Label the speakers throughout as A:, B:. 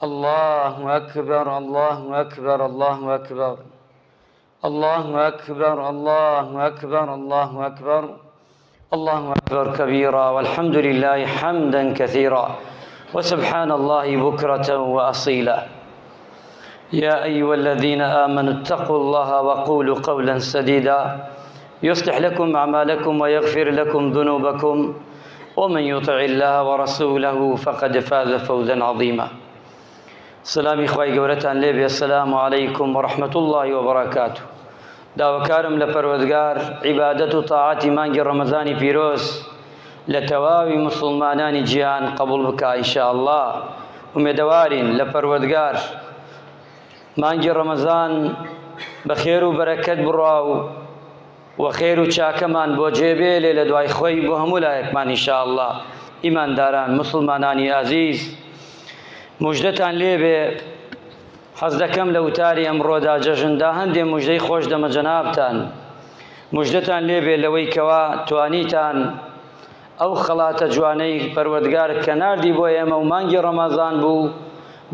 A: الله أكبر الله أكبر الله أكبر الله أكبر الله أكبر الله أكبر الله أكبر كبيرا والحمد لله حمدا كثيرا وسبحان الله بكرة وأصيلا. يا أيها الذين آمنوا اتقوا الله وقولوا قولا سديدا يصلح لكم أعمالكم ويغفر لكم ذنوبكم ومن يطع الله ورسوله فقد فاز فوزا عظيما. سلامي خواهي قولتان ليبي السلام عليكم ورحمة الله وبركاته. داوكارم لپروردگار عبادت و طاعت مانگی رمضانی پیروز لتواوی مسلمانانی جیان قبول بکا ان شاء الله. امیدوارین لپروردگار مانگی رمضان بخیر و برکت براو و خیر و چاکمان بو جیبه لیل دوای خوی بو همو لایکمان ان شاء الله. ایمان داران مسلمانانی عزیز مجدتان لێبێ حەز دەکەم لە وتاری ئەمڕۆدا جەژندا هەندێک مژدەی خۆش دەمە جەنابتان. مژدەتان لێبێ لەوەی کەوا توانیتان ئەو خەڵاتە جوانەی پەروەردگار کە ناردی بۆ ئێمە و مانگی ڕەمەزان بوو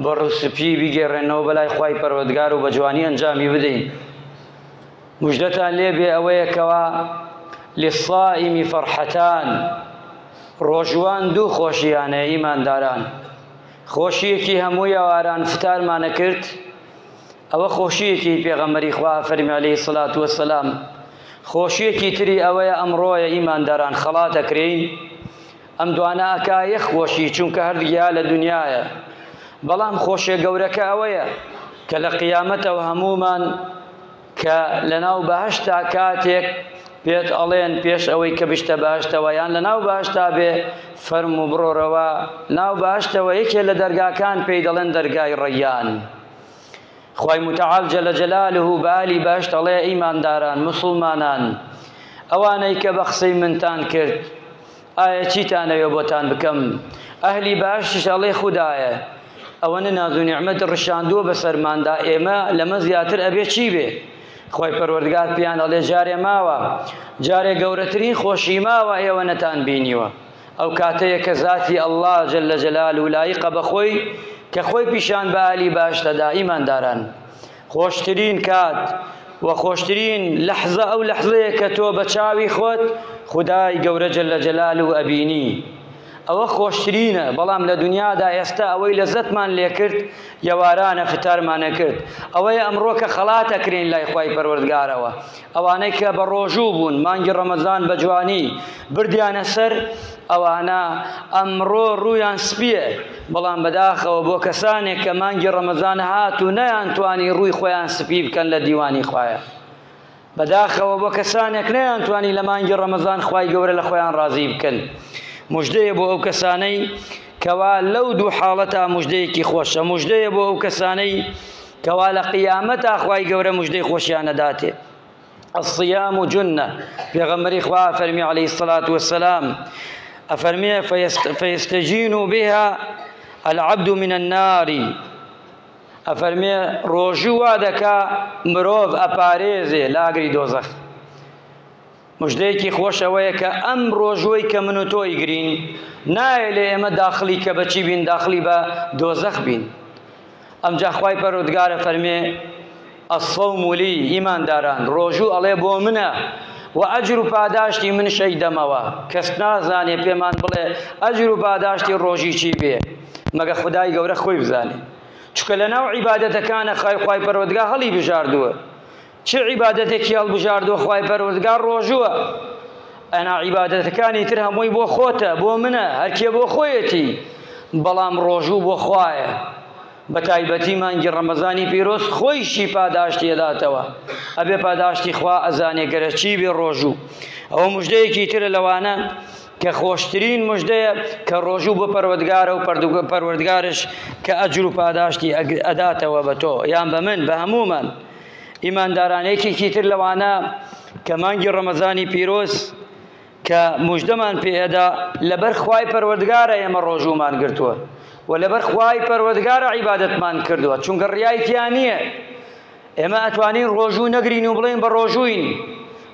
A: بە ڕووسپی بیگەڕێنەوە بەلای خوای پەروەردگار و بە جوانی ئەنجامی بدەین. مژدەتان لێبێ ئەوەیە کەوا للصائمی فەرحەتان، ڕۆژوان دوو خۆشیانەیە ئیمانداران. خۆشیەکی هەموو ئێواران فتارمانە کرد، ئەوە خۆشیەکی پێغەمبەری خوا فەرمی عەلەیهی سەڵات وەسەلام. خۆشیەکی تری ئەوەیە ئەمڕۆیە ئیمانداران خەڵات دەکرێین. ئەم دوانە ئەکا یەک خۆشی چونکە هەردووگیا لە دنیایە، بەڵام خۆشیە گەورەکە ئەوەیە کە لە قیامەتەوە هەمومان کە لەناو بەهەشتا کاتێک پێت ئەڵێن پێش ئەوەی کە بشتە بەهەشتەوە یان لەناو بەهەشتا بێ فەرم و بڕۆرەوە ناو بەهەشتەوە یەکێ لە دەرگاکان پێی دەڵێن دەرگای ڕەیان. خوای متعال جەلە جەلالوه بالی بەهەشت ئەڵێ ئیمانداران مسلمانان ئەوانەی کە بە قسەی منتان کرد ئایا چیتانەوێ بۆتان بکەم؟ ئەهلی بەهەشتیش ئەڵێ خودایە ئەوەنە ناز و نیعمەت ڕشاندووە بەسەرماندا، ئێمە لەمە زیاتر ئەبێ چی بێ؟ خوای پەروەردگار پێیان ئەڵێ جارێ ماوە، جارێ گەورەترین خۆشی ماوە ئێوە نەتان بینیوە. ئەو کاتەیە کە ذاتی ئەڵڵا جەلە جەلالوه لایقە بەخۆی کە خۆی پیشان بە ئالی باشتەدا. ئیمانداران خۆشترین کات و خۆشترین لەحزە ئەو لەحزەیە کە تۆ بە چاوی خۆت خودای گەورە جەلە جەلالوه ئەبینی، ئەوە خۆشترینە. بەڵام لە دنیادا ئێستا ئەوەی لەزەتمان لێ کرد یەوارانە فتارمانە کرد. ئەوەیە ئەمڕۆ کە خەڵات ئەکرێن لای خوای پەروەردگارەوە. ئەوانەی کە بە ڕۆژوو بوون مانگی ڕەمەزان بە جوانی بردیانە سەر، ئەوانە ئەمڕۆ ڕوویان سپیە. بەڵام بەداخەوە بۆ کەسانێک کە مانگی ڕەمەزان هات و نەیانتوانی ڕووی خۆیان سپی بکەن لە دیوانی خوایە، بەداخەوە بۆ کەسانێک نەیانتوانی لە مانگی ڕەمەزان خوای گەورە لە خۆیان ڕازی بکەن. مژدەیە بۆ ئەو کەسانەی کەوا لەو دوو حاڵەتا مژدەیەکی خۆشە. مژدەیە بۆ ئەو کەسانەی کەوا لە قیامەتا خوای گەورە مژدەی خۆشیانە داتێ. الصيام جنة، پێغەمبەری خوا فەرمی عەلەیهی الصلاة والسلام ئەفەرمێ فيستجين بها العبد من النار. ئەفەرمێ ڕۆژوو وا دەکا مرۆڤ ئەپارێزێ لاگری دۆزەخ. مژدەیەکی خۆش ئەوەیە کە ئەم ڕۆژوەی کە من و تۆی گرین نایە لێ ئێمە داخلی کە بەچی بین؟ داخلی بە دۆزەخ بین. ئەمجا خوای پەروەردگارە فەرمێ الصوم لی، ئیمانداران ڕۆژوو ئەڵێ بۆ منە و ئەجر و پاداشتی من شەیدەمەوە. کەس نازانێ پێمان بڵێ ئەجر و پاداشتی ڕۆژی چی بێ مەگە خودای گەورە خۆی بزانێ. چونکە لەناو عیبادەتەکانە خوای پەروەردگار هەڵی بژاردووە. چه عیبادەتێکی هەڵبژاردووە خوای پەروەردگار؟ ڕۆژووە. ئەنا عیبادەتەکانی تر هەمووی بۆ خۆتە، بۆ منە، هەرکێ بۆ خۆیەتی، بەڵام ڕۆژوو بۆ خوایە. بە تایبەتی مانگی ڕەمەزانی پیرۆز خۆیشی پاداشتی ئەداتەوە. ئەبێ پاداشتی خوا ئەزانێ گەرە چی بێ ڕۆژوو. ئەوە مژدەیەکی ترە لەوانە کە خۆشترین مژدەیە کە ڕۆژوو بۆ پەروەردگارە و پەروەردگارش کە ئەجر و پاداشتی ئەداتەوە بە تۆ یان بە من، بە هەموومان. ئیماندارانەیەکی تر لەوانە کە مانگی ڕەمەزانی پیرۆز کە مژدەمان پێدا لەبەر خوای پەروەردگارە ئێمە ڕۆژوومان گرتووە و لەبەر خوای پەروەردگارە عیبادەتمان کردووە، چونکە ڕیایەتیان نییە. ئێمە ئەتوانین ڕۆژوو نەگرین و بڵێن بە ڕۆژووین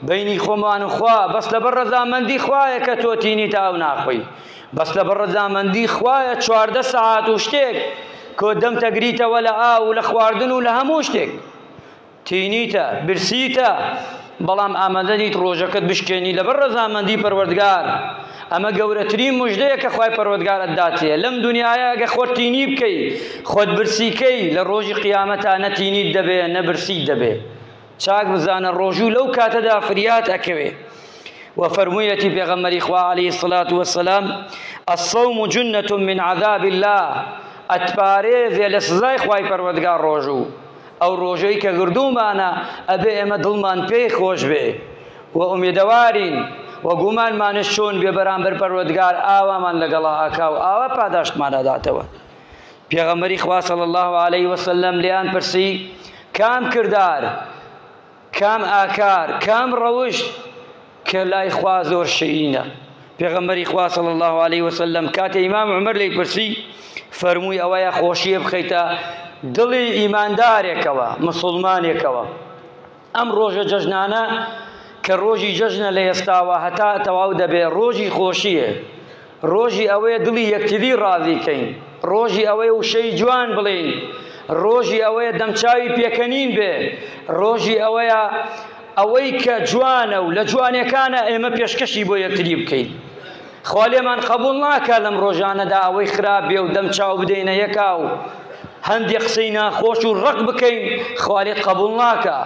A: بینی خۆمان و خوا، بەس لەبەر ڕەزامەندی خوایە کە تۆ تینی تا ئەو ناخۆی، بەس لەبەر ڕەزامەندی خوایە 14 سەعات و شتێک کۆ دەم تەگریتەوە لە ئاو و لە خواردن و لە هەموو شتێک تینیتە برسیتە بەڵام ئامادە نیت ڕۆژەکەت بشکێنی لەبەر ڕەزامەندی پەروەردگار ئەمە گەورەترین موژدەیە کە خوای پەروەردگارت داتێ لەم دنیاە ئەگە خۆت تینی بکەی خۆت برسیکەی لە ڕۆژی قیامەتە نەتینیت دەبێ نەبرسیت دەبێ چاک بزانە ڕۆژوو لەو کاتەدا فریات ئەکەوێ وفرموویەتی پێغەمبەری خوا عەلەیهی الصلاة والسلام الصوم جنة من عذاب الله ئەتپارێزێ لە سزای خوای پەروەردگار ڕۆژوو ئەو ڕۆژەی کە گردومانە ئەبێ ئێمە دڵمان پێی خۆش بێ و ئومێدەوارین و گومانمانش چۆن بێ بەرامبەر پەروەردگار ئاوامان لەگەڵا ئاکا و ئاوا پاداشتمانەداتەوە پێغەمبەری خوا صلی الله علیه وسلم لیان پرسی کام کردار کام ئاکار کام ڕەوشت کە لای خوا زۆر شەیینە پێغەمبەری خوا صلی الله علیه وسلم کاتێ ئیمام عومەر لی پرسی فەرمووی ئەوەیە خۆشیە بخەیتە دڵی ئیماندارێکەوە مسڵمانێکەوە ئەم ڕۆژە جەژنانە کە ڕۆژی جەژنە لە ئێستاوە هەتا تەواو دەبێ ڕۆژی خۆشیە ڕۆژی ئەوەیە دڵی یەکتری ڕازیکەین ڕۆژی ئەوەیە وشەی جوان بڵین ڕۆژی ئەوەیە دەمچاوی پێکەنین بێ ڕۆژی ئەوەیە ئەوەی کە جوانە و لە جوانەکانە ئێمە پێشکەشی بۆ یەکتری بکەین خوا لێمان قبوڵ ناکە لەم ڕۆژانەدا ئەوەی خراپ بێ و دەمچاو بدەینە یەکا و هەندێک قسەی ناخۆش و ڕق بکەین خوا لێت قبوڵ ناکە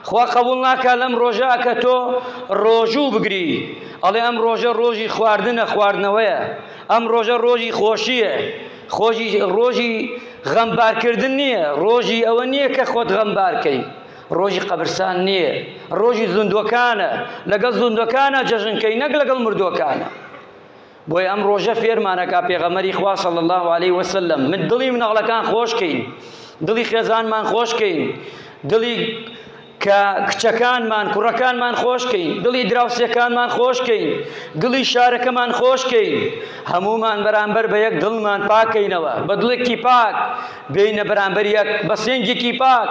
A: خوا قبوڵ ناکە لەم ڕۆژە کە تۆ ڕۆژوو بگری ئەڵێ ئەم ڕۆژە ڕۆژی خواردنە خواردنەوەیە ئەم ڕۆژە ڕۆژی خۆشیە ڕۆژی غەمبارکردن نییە ڕۆژی ئەوە نییە کە خۆت غەمبارکەی ڕۆژی قەبرستان نییە ڕۆژی زوندوەکانە لەگەڵ زوندوەکانە جەژنکەی نەک لەگەڵ مردوەکانە بۆی ئەم ڕۆژە فێرمانەکە پێغەمبەری خوا صلی الله علیه وسلم من دڵی مناڵەکان خۆشکەین دڵی خێزانمان خۆشکەین دڵی کە کچەکانمان کوڕەکانمان خۆشکەین دڵی دراوسێکانمان خۆشکەین دڵی شارەکەمان خۆشکەین هەمومان بەرامبەر بە یەک دڵمان پاکەینەوە بە دڵێکی پاک بینە بەرامبەر یەک بە سێنگێکی پاک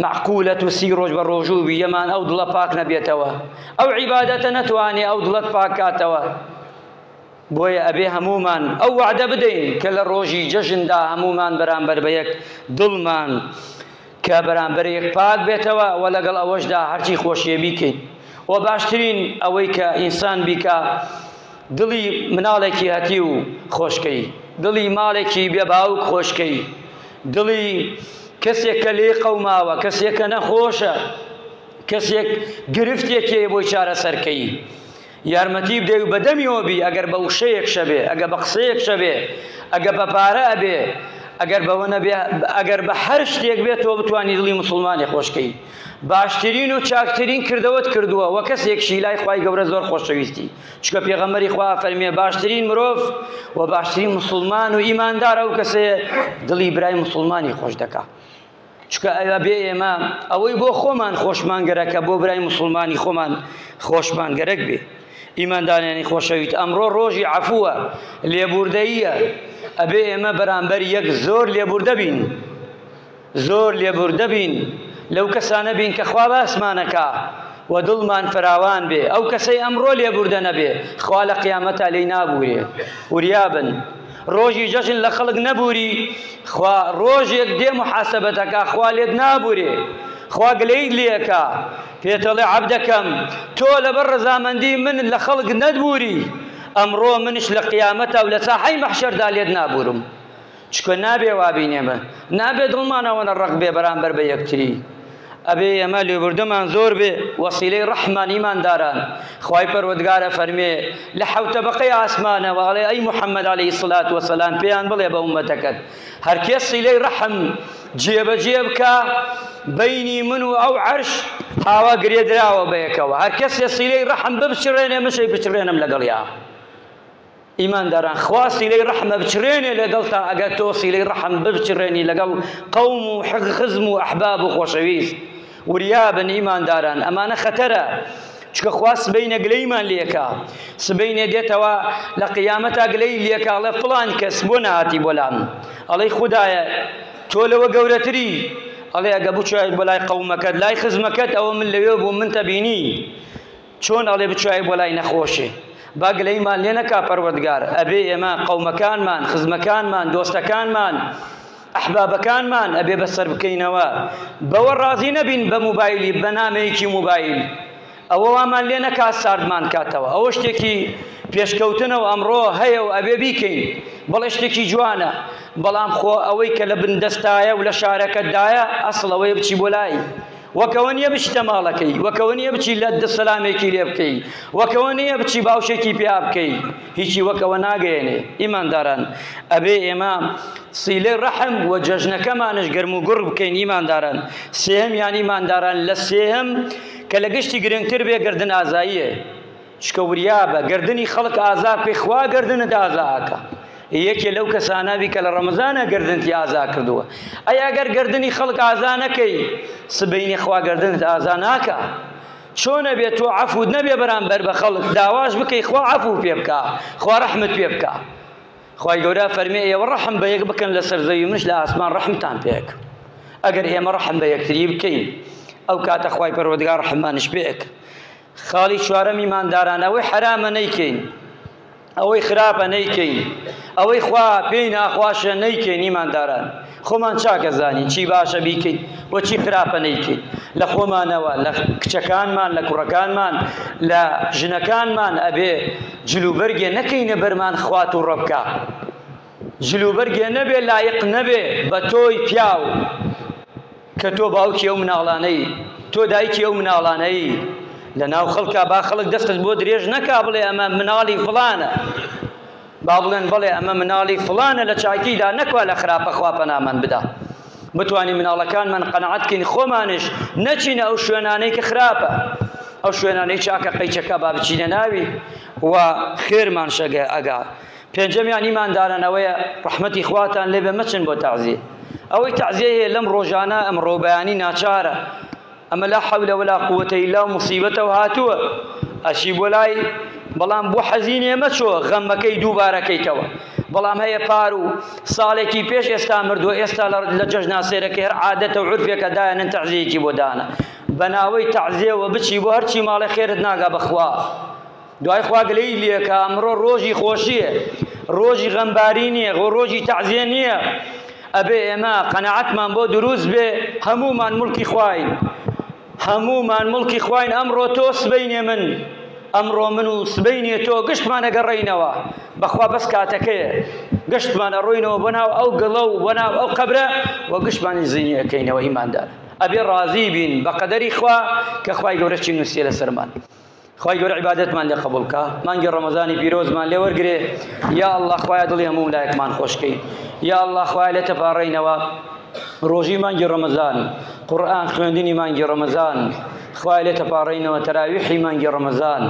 A: معقولة سی ڕۆژ بە ڕۆژوو بی یەمان ئەو دڵە پاک نەبێتەوە ئەو عیبادەتە نەتوانێ ئەو دڵت پاکاتەوە بۆیە ئەبێ هەمومان ئەو وعدە بدەین کە لە ڕۆژی جەژندا هەمومان بەرامبەر بە یەک دڵمان کە بەرامبەر یەک پاک بێتەوە و لەگەڵ ئەوەشدا هەرچی خۆشیە بیکەین و باشترین ئەوەی کە ئینسان بیکە دڵی مناڵێکی هەتی و خۆشکەی دڵی ماڵێکی بێباوک خۆشکەی دڵی کەسێک کە لێ قەوماوە کەسێک کە نەخۆشە کەسێک گرفتێکێ بۆی چارەسەرکەی یارمەتی بدەی و بەدەمیەوە بی ئەگەر بە وشەیەک شەبێ ئەگەر بە قسەیەک شەبێ ئەگەر بە پارە ئەبێ ئەگەر بەوە نەبێ ئەگەر بە هەر شتێک بێت تۆ بتوانی دڵی مسڵمانی خۆشکەی باشترین و چاکترین کردەوەت کردووە وە کەسێکشی لای خوای گەورە زۆر خۆشەویستی چکە پێغەمبەری خوا فەرمێ باشترین مرۆڤ و باشترین مسڵمان و ئیماندارە ئەو کەسەیە دڵی برای مسڵمانی خۆش دەکات چکە ئەوە بێ ئێمە ئەوەی بۆ خۆمان خۆشمانگەرەکە بۆ برای مسڵمانی خۆمان خۆشمانگەرەک بێ ئیماندارانی خۆشەویست ئەمڕۆ ڕۆژی عەفووە لێبوردەییە ئەبێ ئێمە بەرامبەر یەک زۆر لێبوردە بین زۆر لێبوردە بین لەو کەسانە بین کە خوا باسمانەکە و دڵمان فراوان بێ ئەو کەسەی ئەمڕۆ لێبوردە نەبێ خوا لە قیامەتە لێی نابورێ وریابن ڕۆژی جەژن لە خەڵک نەبووری خوا ڕۆژێک دێ محاسەبەتەکە خوا لێت نابورێ خوا گلەیت لێکە پێتەڵێ عەبدەکەم تۆ لەبەر ڕەزامەندی من لە خەڵک نەدبووری ئەمڕۆ منش لە قیامەتە و لە ساحەی مەحشەردا لێت نابورم چکە نابێ وابینێمە نابێ دڵمانەوە نەڕق بێ بەرامبەر بە یەکتری ئەبێ ئێمە لێبوردەمان زۆر بێ وەسیلەی ڕەحمان ئیمانداران خوای پەروەردگارە فەرمێ لە حەوت تەبەقەی ئاسمانەوە ئەڵێ ئەی موحەممەد عەلەیهی السەڵات وەسەلام پێیان بڵێ بە ئوممەتەکەت هەر کێس سیلەی ڕەحم جێبەجێ بکە بەینی من و ئەو عەرش ئاوا گرێدراوە بەیەکەوە هەر کەسێ سیلەی ڕەحم ببچڕێنێ مشەی بچڕێنم لەگەڵیا ئیمانداران خوا سیلەی ڕەحمە بچڕێنێ لەگەڵتا ئەگەر تۆ سیلەی ڕەحم ببچڕێنی لەگەڵ قەوم و خزم و ئەحباب و خۆشەویست وریابن ئیمانداران ئەمانە خەتەرە چکە خوا سبەینە گلەیمان لێکا سبەینێ دێتەوە لە قیامەتا گلەی لێکا ئەڵێ فڵان کەس بۆ نهاتی بۆلام ئەڵێ خودایە تۆ لەوە گەورەتری ئەڵێ ئەگە بچوای بۆ لای قەومەکەت لای خزمەکەت ئەوە من لەوێ بوو من تەبینی چۆن ئەڵێ بچوای بۆ لای نەخۆشێ باگلەیمان لێ نەکا پەروەردگار ئەبێ ئێمە قەومەکانمان خزمەکانمان دۆستەکانمان ئەحبابەکانمان ئەبێ بەسەر بکەینەوە بەوە ڕازی نەبین بە موبایلی بە نامەیەکی موبایل ئەوە وامان لێ نەکا ساردمان کاتەوە ئەوە شتێکی پێشکەوتنەوە ئەمڕۆ هەیە و ئەبێ بیکەین بەڵێ شتێکی جوانە بەڵام خۆ ئەوەی کە لە بندەستایە و لە شارەکەتدایە ئەسڵ ئەوەیە بچی بۆ لای وەکەوە نییە بچیتە ماڵەکەی وەکەوە نییە بچی لە دەسەلامێکی لێ بکەی وەکەوە نییە بچی باوشێکی پیا بکەی هیچی وەکەوە ناگەیەنێ ئیمانداران ئەبێ ئێمە سیلەی ڕەحم و جەژنەکەمانش گەرم و گوڕ بکەین ئیمانداران سێهم یان ئیمانداران لە سێهم کە لە گشتی گرنگتر بێ گردن ئازاییە چکە وریابە گردنی خەڵک ئازا پێی خوا گردنت ئازاکە یەکێ لەو کەسانەبی کە لە ڕەمەزانە گردنتی ئازا کردووە ئەی ئەگەر گردنی خەڵک ئازا نەکەی سبەینی خوا گردنت ئازا ناکە چۆنە بێت تۆ عەفوت نەبێ بەرامبەر بە خەڵک داواش بکەی خوا عەفو پێ بکە خوا ڕەحمت پێ بکە خوای گەورە فەرمێ ئێوە ڕەحم بە یەک بکەن لەسەر زەوی منش لە ئاسمان ڕەحمتان پێک ئەگەر ئێمە ڕەحم بە یەکتری بکەین ئەو کاتە خوای پەروەردگار ڕەحمانش پێک خاڵی چوارەم ئیمانداران ئەوەی حرامە نەیکەین ئەوەی خراپە نەیکەین ئەوەی خوا پێی ناخواشە نەیکەین ئیمانداران خۆمان چاکە زانین چی باشە بیکەین بۆ چی خراپە نەیکەین لە خۆمانەوە لە کچەکانمان لە کوڕەکانمان لە ژنەکانمان ئەبێ جلوبەرگێ نەکەینە بەرمان خوات و ڕەبکە جلوبەرگێ نەبێ لایق نەبێ بە تۆی پیاو کە تۆ باوکی ئەو مناڵانەی تۆ دایکی ئەو مناڵانەی لە ناو خەڵکا با خەڵک دەستت بۆ درێژ نەکا بڵێ ئەمە مناڵی فڵانە با بڵێن بڵێ ئەمە مناڵی فڵانە لە چاکیدا نەکوا لە خراپە خوا پەنامان بدا بتوانین مناڵەکانمان قەنەعەت بکەین خۆمانش نەچینە ئەو شوێنانەی کە خراپە ئەو شوێنانەی چاکە قەیچەکە با بچینە ناوی و خێرمان شەگە ئەگا پێنجەمیان ئیماندارانەوەیە ڕەحمەتی خواتان لێبێ مەچن بۆ تەعزیە ئەوەی تەعزیە هەیە لەم ڕۆژانە ئەم ڕۆبەیانی ناچارە ئەمە لا حەول ولا قووەتە ئیلا موسیبەتەوە هاتووە ئەشی بۆ لای بەڵام بۆ حەزینێ مەچۆ غەمەکەی دووبارەکەیتەوە بەڵام هەیە پار و ساڵێکی پێش ئێستا مردووە ئێستا لە جەژنا سێرەکەی هەر عادەتە و عورفێکە دایەنن تەعزیەکی بۆ دانە بەناوەی تەعزیەوە بچی بۆ هەرچی ماڵی خێرت ناگا بەخوا دوای خوا گلەی لێکە ئەمڕۆ ڕۆژی خۆشیە ڕۆژی غەمباری نییە ڕۆژی تەعزیە نییە ئەبێ ئێمە قەنەعەتمان بۆ دروست بێ هەموومان مڵکی خواین هەموومان مڵکی خواین ئەمڕۆ تۆ سبەینێ من ئەمڕۆ من و سبەینێ تۆ گشتمانە گەڕێینەوە بەخوا بەس کاتەکەیە گشتمانە ڕۆینەوە بۆ ناو ئەو گڵە و بۆ ناو ئەو قەبرە و گشتمانی زینیەکەینەوە ئیماندار ئەبێ ڕازی بین بە قەدەری خوا کە خوای گەورە چی نووسیە لەسەرمان خوای گەورە عیبادەتمان لێ قبوڵ بکە مانگی ڕەمەزانی پیرۆزمان لێ وەرگرێ یا ئەڵڵا خوایە دڵی هەموو لایەکمان خۆشکەی یا ئەڵڵا خوایە لێ تەپاڕێینەوە ڕۆژی مانگی ڕەمەزان قورئان خوێندنی مانگی ڕەمەزان خوایە لێ تەپاڕێینەوە تەراویحی مانگی ڕەمەزان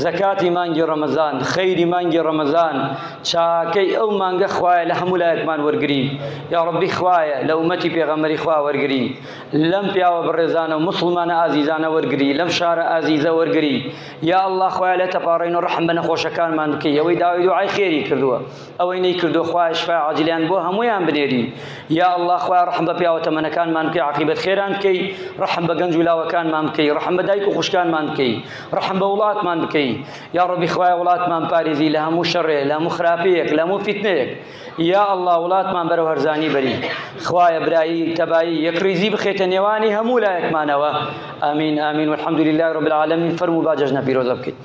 A: زەکاتی مانگی ڕەمەزان خەیری مانگی ڕەمەزان چاکەی ئەو مانگە خوایە لە هەموو لایەکمان وەرگری یا ڕەبی خوایە لە ئومەتی پێغەمبەری خوا وەرگری لەم پیاوە بەڕێزانە و موسڵمانە ئازیزانە وەرگری لەم شارە ئازیزە وەرگری یا ئەڵڵا خوایە لێ تەپاڕێینەوە ڕەحم بە نەخۆشەکانمان بکەی ئەوەی داوای دوعای خێری کردووە ئەوەی نەیکردووە خوایە شفای عاجلیان بۆ هەموویان بنێری یا ئەڵڵا خوایە ڕەحم بە پیاوە تەمەنەکانمان بکەی عاقیبەت خێران بکەی ڕەحم بە گەنج و لاوەکانمان بکەی ڕەحم بە دایک و خوشکانمان بکەی ڕەحم بە وڵاتمان بکەی یا ڕەبی خوایە وڵاتمان پارێزی لە هەموو شەڕێ لە هەموو خراپەیەک لە هەموو فیتنەیەک یا ئەڵڵا وڵاتمان بەرەو هەرزانی بەری خوایە برایی تەبایی یەکریزی بخێتە نێوانی هەموو لایەکمانەوە ئامین ئامین والحەمدولله رب العالمین فەرموو با جەژنە پیرۆزە بکەیت